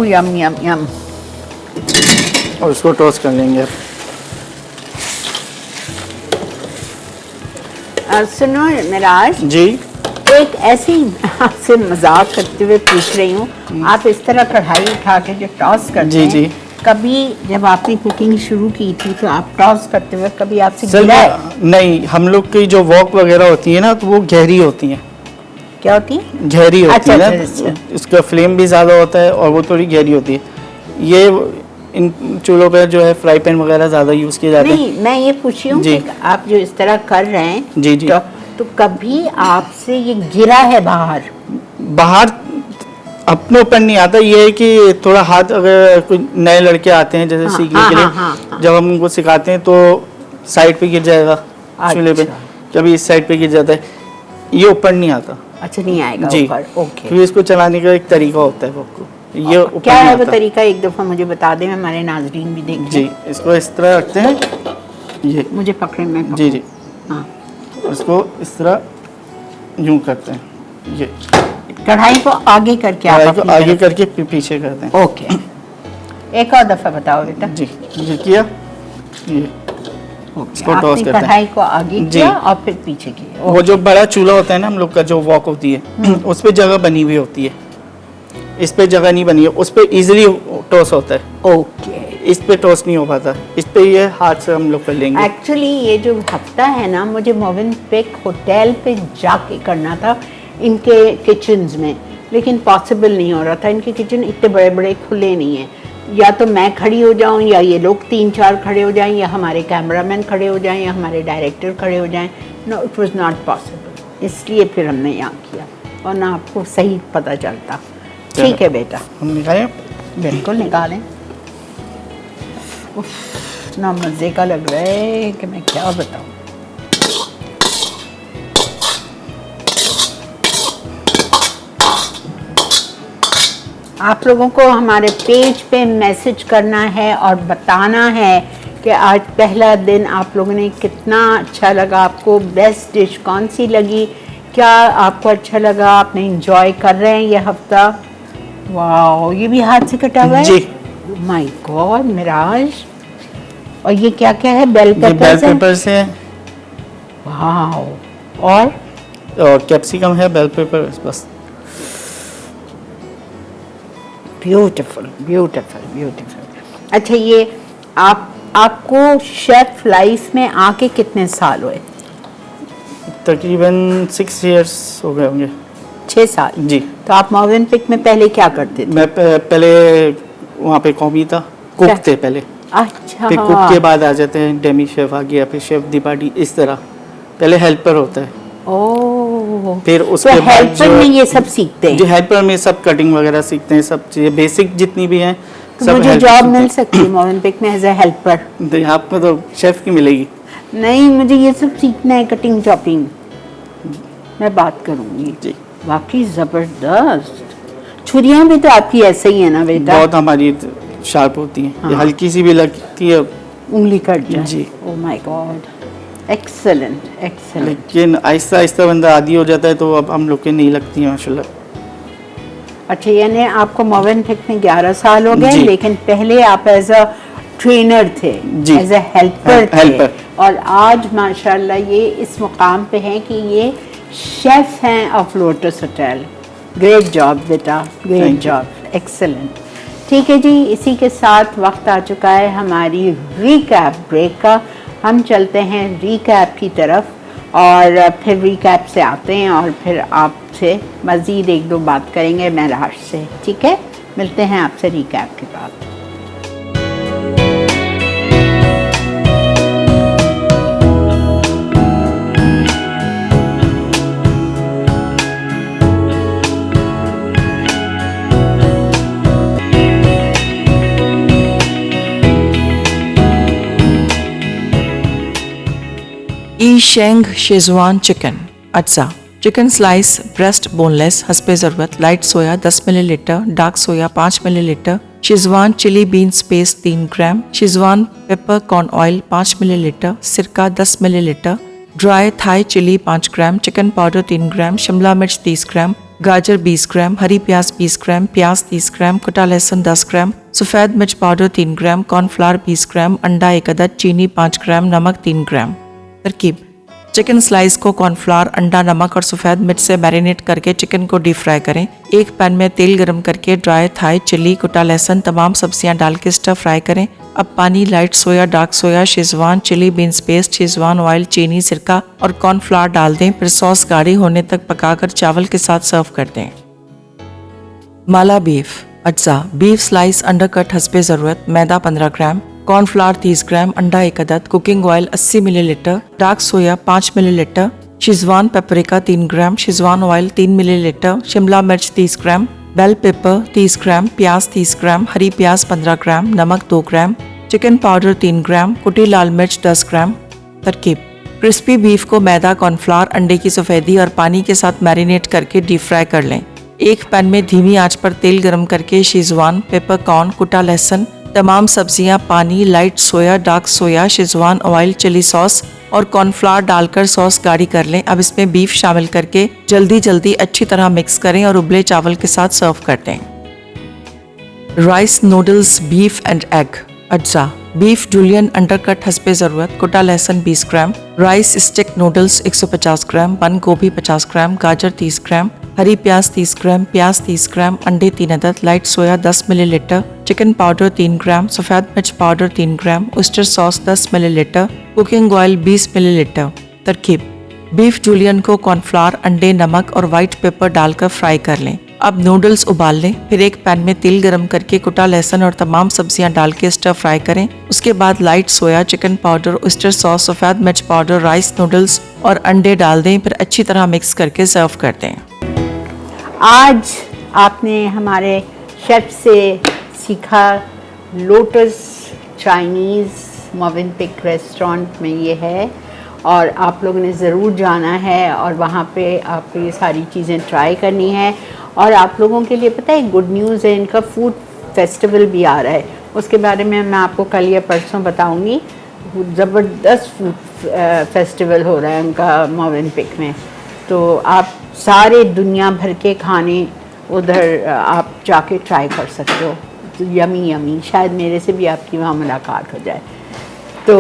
Speaker 1: यम यम यम।
Speaker 2: और उसको टोस्ट कर लेंगे।
Speaker 1: सुनो मिराज
Speaker 2: जी।
Speaker 1: एक ऐसी आपसे मजाक करते हुए पूछ रही हूँ, आप इस तरह कढ़ाई उठा के जो टॉस करते
Speaker 2: जी,
Speaker 1: हैं,
Speaker 2: जी।
Speaker 1: कभी जब आपने कुकिंग शुरू की थी तो आप टॉस करते हुए कभी आपसे
Speaker 2: सर,
Speaker 1: गिरा है?
Speaker 2: नहीं, हम लोग की जो वॉक वगैरह होती है ना, तो वो गहरी होती हैं।
Speaker 1: क्या होती है?
Speaker 2: गहरी होती
Speaker 1: अच्छा,
Speaker 2: है ना,
Speaker 1: अच्छा।
Speaker 2: इसका फ्लेम भी ज़्यादा होता है और वो थोड़ी गहरी होती है। ये इन चूल्हों पे जो है फ्राई पैन वगैरह ज़्यादा यूज़ किए जाते हैं।
Speaker 1: नहीं, मैं ये पूछ रही हूँ
Speaker 2: जी।
Speaker 1: कि आप जो इस तरह कर रहे हैं,
Speaker 2: जी, जी।
Speaker 1: तो कभी आपसे ये गिरा है बाहर?
Speaker 2: बाहर अपने ऊपर नहीं आता, ये है कि थोड़ा हाथ, अगर कोई नए लड़के आते हैं जैसे
Speaker 1: हाँ,
Speaker 2: सीखने
Speaker 1: हाँ,
Speaker 2: के लिए,
Speaker 1: हाँ, हाँ, हाँ।
Speaker 2: जब हम उनको सिखाते हैं तो साइड पे गिर जाएगा चूल्हे पे,
Speaker 1: अच्छा।
Speaker 2: कभी इस साइड पे गिर जाता है, ये ऊपर नहीं आता
Speaker 1: अच्छा, नहीं आएगा
Speaker 2: जी।
Speaker 1: ऊपर। ओके।
Speaker 2: क्योंकि इसको चलाने का एक तरीका होता है आपको, ये ऊपर
Speaker 1: क्या
Speaker 2: नहीं
Speaker 1: है वो
Speaker 2: आता।
Speaker 1: तरीका, एक दफा मुझे बता दें, हमारे नाजरीन भी देखें।
Speaker 2: जी, इसको इस तरह रखते हैं, ये
Speaker 1: मुझे पकड़े में
Speaker 2: जी जी,
Speaker 1: हाँ।
Speaker 2: इसको इस तरह यूं करते हैं, ये
Speaker 1: कढ़ाई को आगे करके आप
Speaker 2: कढ़ाई को
Speaker 1: अपनी
Speaker 2: आगे
Speaker 1: तरफ-
Speaker 2: करके पीछे करते हैं।
Speaker 1: ओके, एक और दफा बताओ बेटा।
Speaker 2: जी, ये किया, ये इसको
Speaker 1: आपने
Speaker 2: टॉस करते हैं।
Speaker 1: कढ़ाई को आगे
Speaker 2: जी।
Speaker 1: किया और फिर पीछे किया।
Speaker 2: वो जो बड़ा चूल्हा होता है ना हम लोग का, जो वॉक होती है उस पे जगह बनी हुई होती है, इस पे जगह नहीं बनी है, उस पे इजीली टॉस होता है,
Speaker 1: ओके।
Speaker 2: इस पे टॉस नहीं हो पाता, इस पे ये हाथ से हम लोग कर लेंगे।
Speaker 1: एक्चुअली ये जो हफ्ता है ना, मुझे मोवेनपिक होटल पे जाके करना था इनके किचन्स में, लेकिन पॉसिबल नहीं हो रहा था। इनके किचन इतने बड़े बड़े खुले नहीं हैं, या तो मैं खड़ी हो जाऊं, या ये लोग 3-4 खड़े हो जाएं, या हमारे कैमरामैन खड़े हो जाएं, या हमारे डायरेक्टर खड़े हो जाएं। No, it was not possible, इसलिए फिर हमने यहाँ किया, और ना आपको सही पता चलता। ठीक है बेटा,
Speaker 2: हम निकालें।
Speaker 1: बिल्कुल निकालें। उफ, ना मज़े का लग रहा है कि मैं क्या बताऊं। आप लोगों को हमारे पेज पे मैसेज करना है और बताना है कि आज पहला दिन आप लोगों ने कितना अच्छा लगा, आपको बेस्ट डिश कौन सी लगी, क्या आपको अच्छा लगा, आपने इंजॉय कर रहे हैं ये हफ्ता। वाह, ये भी हाथ से कटा हुआ है
Speaker 2: जी।
Speaker 1: My God Miraj. और ये क्या क्या है, बेल
Speaker 2: ये बेल
Speaker 1: पेपर्स है।
Speaker 2: पेपर से है,
Speaker 1: वाह, और
Speaker 2: कैप्सिकम है, बेल पेपर, बस।
Speaker 1: Beautiful beautiful beautiful. अच्छा, ये आपको शेफ लाइफ में आके कितने साल हुए?
Speaker 2: तकरीबन 6 इयर्स हो गए होंगे।
Speaker 1: 6 साल।
Speaker 2: जी।
Speaker 1: तो आप मोवेनपिक में पहले क्या करते थे?
Speaker 2: मैं पहले वहाँ पे कॉमी था, कुक
Speaker 1: क्या?
Speaker 2: थे पहले,
Speaker 1: अच्छा,
Speaker 2: फिर कुक के बाद आ जाते हैं डेमी शेफ आ गया, फिर शेफ दी पार्टी, इस तरह। पहले हेल्पर होता है,
Speaker 1: ओह,
Speaker 2: फिर
Speaker 1: तो
Speaker 2: उसके बाद
Speaker 1: हेल्पर में ये सब सीखते
Speaker 2: जो
Speaker 1: हैं।
Speaker 2: हेल्पर में सब कटिंग वगैरह सीखते हैं, सब चीज़ें बेसिक जितनी भी हैं
Speaker 1: तो
Speaker 2: सब
Speaker 1: मुझे
Speaker 2: helper
Speaker 1: जॉब
Speaker 2: सीखते
Speaker 1: मिल
Speaker 2: हैं।
Speaker 1: सकती है मोवेनपिक में एज ए हेल्पर?
Speaker 2: तो आपको तो शेफ की मिलेगी।
Speaker 1: नहीं, मुझे ये सब सीखना है, कटिंग चॉपिंग। मैं बात करूंगी।
Speaker 2: जी।
Speaker 1: वाकई जबरदस्त। छुरियां भी तो आपकी ऐसे ही है ना बेटा?
Speaker 2: बहुत हमारी शार्प होती हैं,
Speaker 1: हाँ।
Speaker 2: ये हल्की सी भी लगती है,
Speaker 1: उंगली कट जाए।
Speaker 2: जी।
Speaker 1: Oh my God, excellent excellent.
Speaker 2: लेकिन आहिस्ता आहिस्ता बंदा आदी हो जाता है, तो अब हम लोग के नहीं लगती हैं माशाल्लाह।
Speaker 1: अच्छा, यानी आपको मोवेनपिक में 11 साल हो गए,
Speaker 2: जी।
Speaker 1: लेकिन पहले आप एज अ ट्रेनर थे,
Speaker 2: जी।
Speaker 1: एज अ हेल्पर थे,
Speaker 2: हेल्पर।
Speaker 1: और आज माशाल्लाह ये इस मुकाम पे हैं कि ये शेफ हैं of Lotus hotel. Great job बेटा, great
Speaker 2: Thank you.
Speaker 1: Job, excellent. ठीक है जी, इसी के साथ वक्त आ चुका है हमारी रीकैप ब्रेक का। हम चलते हैं रीकैप की तरफ, और फिर रीकैप से आते हैं, और फिर आपसे मज़ीद 1-2 बात करेंगे महराज से। ठीक है, मिलते हैं आपसे रीकैप के बाद।
Speaker 4: ई शेंग शेजवान चिकन अज्जा चिकन स्लाइस ब्रेस्ट बोनलेस हस्बे ज़रूरत light soya 10 millilitre, dark soya 5 millilitre, Schezwan chilli beans paste 3 gram, Schezwan pepper corn oil 5 millilitre, सिरका 10 millilitre, dry Thai chilli 5 gram, chicken powder 3 gram, शिमला मिर्च 30 ग्राम, गाजर 20 ग्राम, हरी प्याज 20 ग्राम, प्याज 30 ग्राम, कटा लहसुन 10 ग्राम, सफ़ेद मिर्च पाउडर 3 ग्राम, कॉर्नफ्लावर 20 ग्राम, अंडा 1 अदद, चीनी 5 ग्राम, नमक 3 ग्राम। तरकीब: चिकन स्लाइस को कॉर्नफ्लावर, अंडा, नमक और सफ़ेद मिर्च से मैरिनेट करके चिकन को डीप फ्राई करें। एक पैन में तेल गरम करके ड्राई थाई चिली, कुटा लहसुन, तमाम सब्जियां डाल के स्टर फ्राई करें। अब पानी, light soya, dark soya, Schezwan chilli beans paste, Schezwan oil, चीनी, सिरका और कॉर्नफ्लावर डाल दें। फिर सॉस गाढ़ी होने तक पकाकर चावल के साथ सर्व कर दें। माला बीफ अज्जा बीफ स्लाइस अंडरकट हस्बे ज़रूरत, मैदा 15 ग्राम, कॉर्नफ्लावर 30 ग्राम, अंडा 1 अदद, cooking oil 80 millilitre, dark soya 5 millilitre, Schezwan paprika 3 gram, Schezwan oil 3 millilitre, Shimla मिर्च 30 ग्राम, बेल पेपर 30 ग्राम, प्याज 30 ग्राम, हरी प्याज 15 ग्राम, नमक 2 ग्राम, चिकन पाउडर 3 ग्राम, कुटी लाल मिर्च 10 ग्राम, तरकीब: क्रिस्पी बीफ को मैदा, कॉर्नफ्लावर, अंडे की सफ़ेदी और पानी के साथ मैरिनेट करके डीप फ्राई कर लें। एक पैन में धीमी आंच पर तेल गरम करके शेजवान, पेपर कॉर्न, कुटा लहसुन, तमाम सब्जियां, पानी, light soya, dark soya, Schezwan oil, chilli sauce और कॉर्नफ्लावर डालकर सॉस गाढ़ी कर लें। अब इसमें बीफ शामिल करके जल्दी अच्छी तरह मिक्स करें और उबले चावल के साथ सर्व कर दें। Rice noodles beef and egg अज्जा: बीफ जूलियन अंडरकट हस्बे ज़रूरत, कुटा लहसुन 20 ग्राम, राइस स्टिक नूडल्स 150 ग्राम, बंद गोभी 50 ग्राम, गाजर 30 ग्राम, हरी प्याज 30 ग्राम, प्याज 30 ग्राम, अंडे 3 अदद, light soya 10 millilitre, chicken powder 3 gram, सफ़ेद मिर्च powder 3 gram, oyster sauce 10 millilitre, cooking oil 20 millilitre. तरकीब: बीफ जूलियन को कॉर्नफ्लावर, अंडे, नमक और व्हाइट पेपर डालकर फ्राई कर लें। अब नूडल्स उबाल लें। फिर एक पैन में तेल गरम करके कुटा लहसुन और तमाम सब्जियां डाल के स्टर फ्राई करें। उसके बाद लाइट सोया, चिकन पाउडर, ऑयस्टर सॉस, सफ़ेद मिर्च पाउडर, राइस नूडल्स और अंडे डाल दें। फिर अच्छी तरह मिक्स करके सर्व कर दें।
Speaker 1: आज आपने हमारे शेफ से सीखा लोटस चाइनीज़ मोवेनपिक रेस्टोरेंट में ये है और आप लोगों ने ज़रूर जाना है और वहाँ पे आपको ये सारी चीज़ें ट्राई करनी है। और आप लोगों के लिए पता है गुड न्यूज़ है, इनका फूड फेस्टिवल भी आ रहा है, उसके बारे में मैं आपको कल या परसों बताऊंगी। ज़बरदस्त फूड फेस्टिवल हो रहा है उनका मोवेनपिक में, तो आप सारे दुनिया भर के खाने उधर आप जाके ट्राई कर सकते हो। तो यमी शायद मेरे से भी आपकी वहाँ मुलाकात हो जाए। तो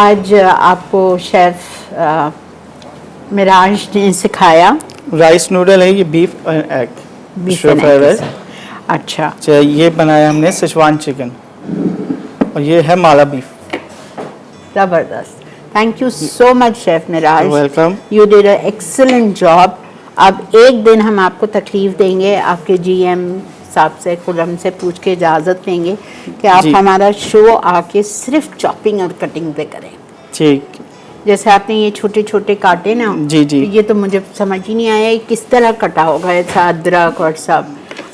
Speaker 1: आज आपको शेफ़ मिराज ने सिखाया
Speaker 2: राइस नूडल है, ये बीफ एंड एग
Speaker 1: अच्छा,
Speaker 2: ये बनाया हमने सिचवान चिकन और ये है माला बीफ।
Speaker 1: ज़बरदस्त। Thank you so much chef Miraj,
Speaker 2: welcome.
Speaker 1: You did a excellent job. अब एक दिन हम आपको तकलीफ देंगे, आपके जीएम साहब से, खुरम से पूछ के इजाज़त लेंगे कि आप हमारा शो आके सिर्फ चॉपिंग और कटिंग पे करें।
Speaker 2: ठीक।
Speaker 1: जैसे आपने ये छोटे छोटे काटे ना,
Speaker 2: जी जी,
Speaker 1: ये तो मुझे समझ ही नहीं आया किस तरह कटा होगा, ऐसा अदरक और सब।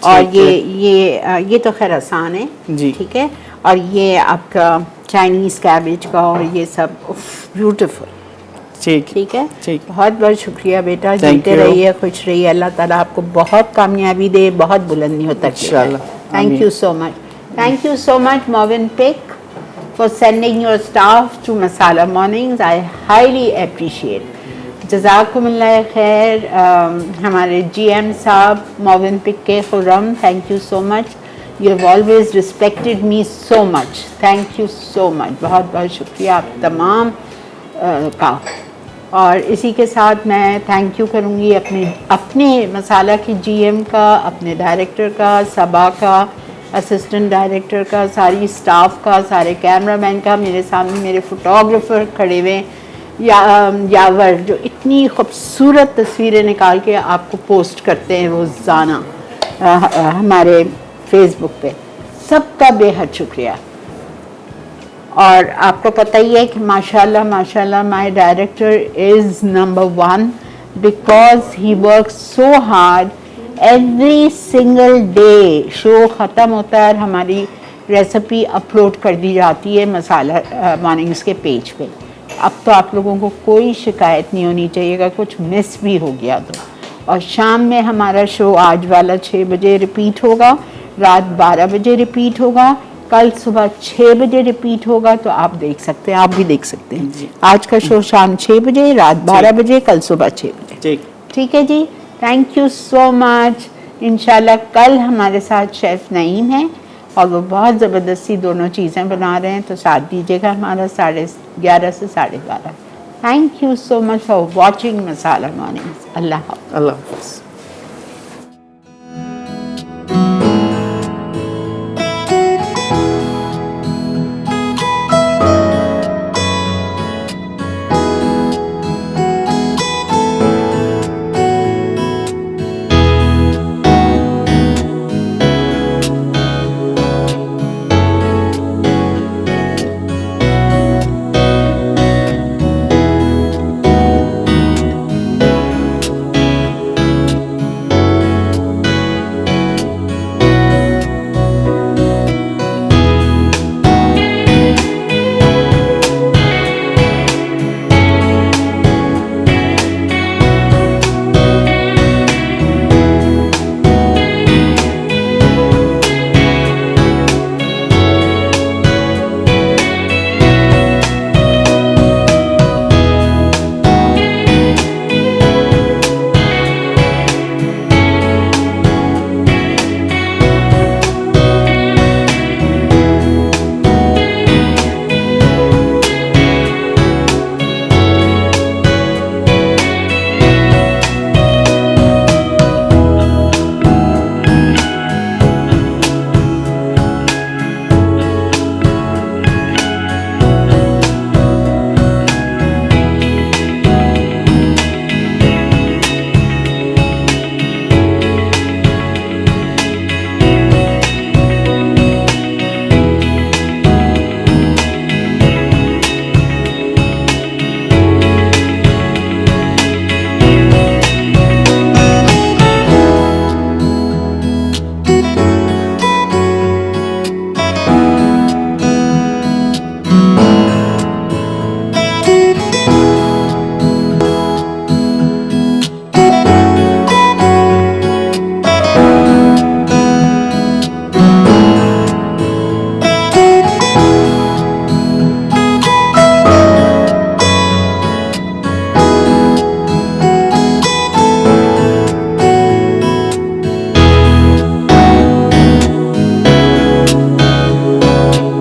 Speaker 1: और ये तो खैर आसान है
Speaker 2: जी,
Speaker 1: ठीक है। और ये आपका चाइनीज़ कैबेज का और ये सब ब्यूटीफुल। ठीक है, बहुत बहुत शुक्रिया बेटा, जीते रहिए, खुश रहिए, अल्लाह ताला आपको बहुत कामयाबी दे, बहुत बुलंदियों तक इंशाल्लाह। Thank you so much, thank you so much Movenpick for sending your staff to Masala Mornings. I highly appreciate. जज़ाकुमुल्लाह खैर। हमारे GM साहब मोवेनपिक के Khurram, thank you so much, you have always respected me so much, thank you so much, बहुत बहुत शुक्रिया आप तमाम का। और इसी के साथ मैं थैंक यू करूँगी अपने मसाला के GM का, अपने डायरेक्टर का, सबा का, असिस्टेंट डायरेक्टर का, सारी स्टाफ का, सारे कैमरामैन का, मेरे सामने मेरे फोटोग्राफर खड़े हुए यावर जो इतनी खूबसूरत तस्वीरें निकाल के आपको पोस्ट करते हैं रोज़ाना हमारे फेसबुक पे, सबका बेहद शुक्रिया। और आपको पता ही है कि माशाल्लाह माशाल्लाह my director is number 1 because he work so hard every single day. Show ख़त्म होता है और हमारी रेसिपी अपलोड कर दी जाती है मसाला मॉर्निंग्स के पेज पे। अब तो आप लोगों को कोई शिकायत नहीं होनी चाहिए अगर कुछ मिस भी हो गया तो। और शाम में हमारा शो आज वाला 6 बजे रिपीट होगा, रात 12 बजे रिपीट होगा, कल सुबह 6 बजे रिपीट होगा, तो आप देख सकते हैं, आप भी देख सकते हैं। आज का शो शाम 6 बजे, रात 12 बजे, कल सुबह 6 बजे। ठीक है जी, थैंक यू सो मच। इंशाल्लाह कल हमारे साथ शेफ़ नईम है और वो बहुत ज़बरदस्ती दोनों चीज़ें बना रहे हैं, तो साथ दीजिएगा हमारा 11:30 से 12:30। Thank you so much for watching Masala Mornings. अल्लाह हाफ़िज़।